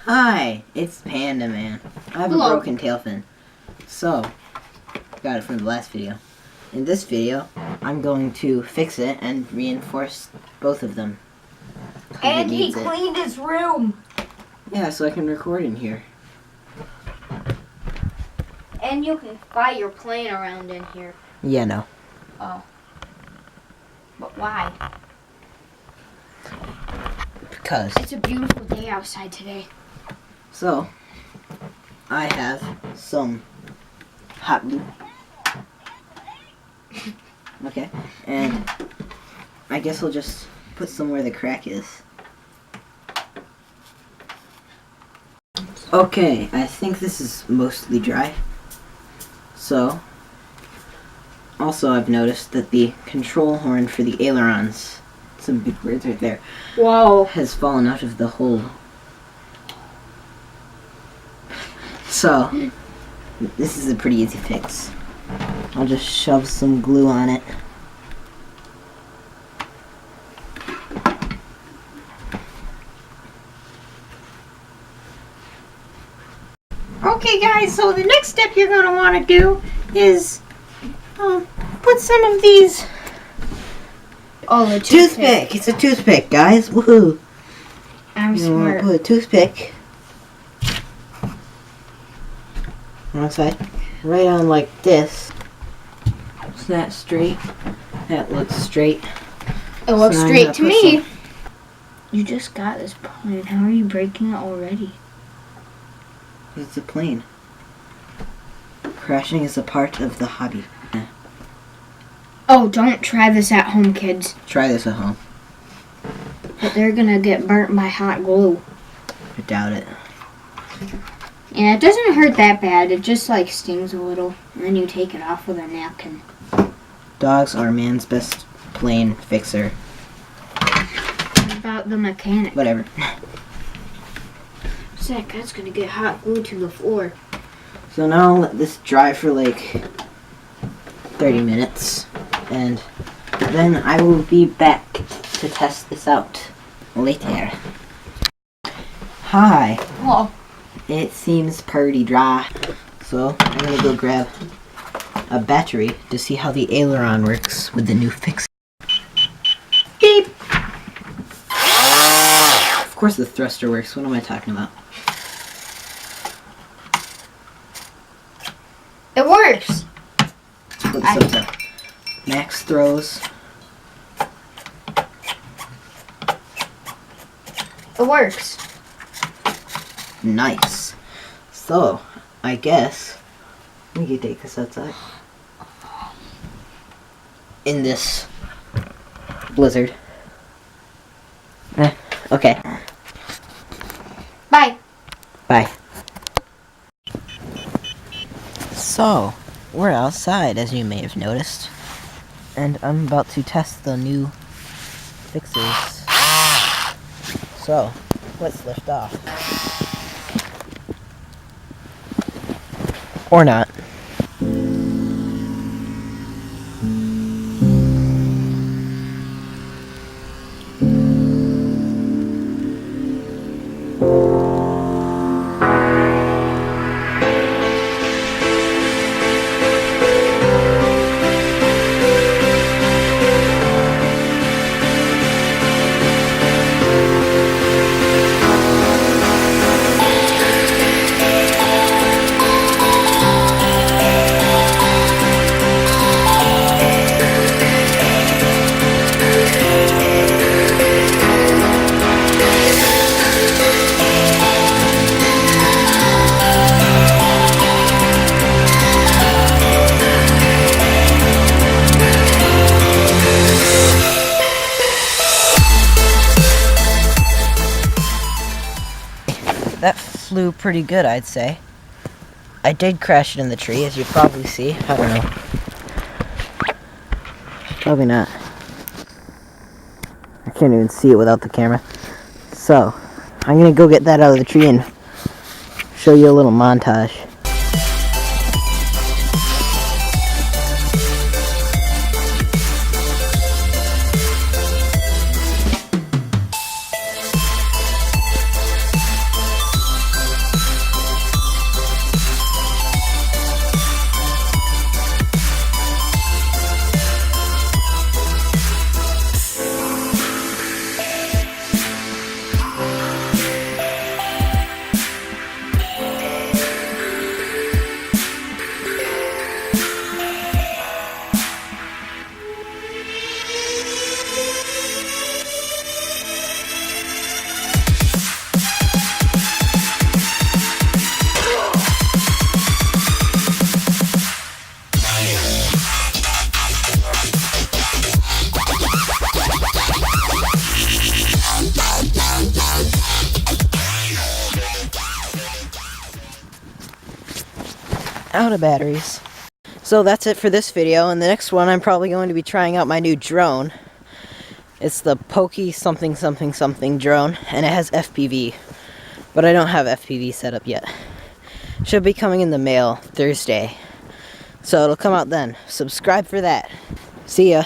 Hi, it's Panda Man. I have Hello. a broken tail fin. So, got it from the last video. In this video, I'm going to fix it and reinforce both of them. And he cleaned his room. Yeah, so I can record in here. And you can fly your plane around in here. Yeah, no. Oh. But why? Because. It's a beautiful day outside today. So, I have some hot glue. Okay, and I guess we'll just put some where the crack is. Okay, I think this is mostly dry. So, also I've noticed that the control horn for the ailerons, some big words right there, Whoa. has fallen out of the hole. So, this is a pretty easy fix. I'll just shove some glue on it. Okay guys, so the next step you're going to want to do is put some of these... Oh, the Toothpick! It's a toothpick, guys. Woohoo! I'm You want smart. to put a toothpick wrong side, right on like this. Is that straight? That looks straight. It looks So I'm straight gonna to put me. some- You just got this plane. How are you breaking it already? It's a plane. Crashing is a part of the hobby. Oh, don't try this at home, kids. Try this at home. But they're gonna get burnt by hot glue. I doubt it. And it doesn't hurt that bad. It just like stings a little. And then you take it off with a napkin. Dogs are man's best plane fixer. What about the mechanic? Whatever. Zach, that's gonna get hot glue to the floor. So now I'll let this dry for like 30 minutes. And then I will be back to test this out later. Hi. Well, It seems pretty dry. So I'm gonna go grab a battery to see how the aileron works with the new fix. Beep! Of course the thruster works. What am I talking about? it works. Let's put this up to max throws. It works. Nice. So, I guess we can take this outside. In this blizzard. Okay. Bye. Bye. So, we're outside, as you may have noticed. And I'm about to test the new fixers. So, let's lift off. Or not. That flew pretty good, I'd say. I did crash it in the tree, as you probably see. I don't know. Probably not. I can't even see it without the camera. So, I'm gonna go get that out of the tree and show you a little montage. out of batteries. So that's it for this video. In the next one, I'm probably going to be trying out my new drone. It's the Poke something something something drone, and it has FPV. But I don't have FPV set up yet. Should be coming in the mail Thursday. So it'll come out then. Subscribe for that. See ya.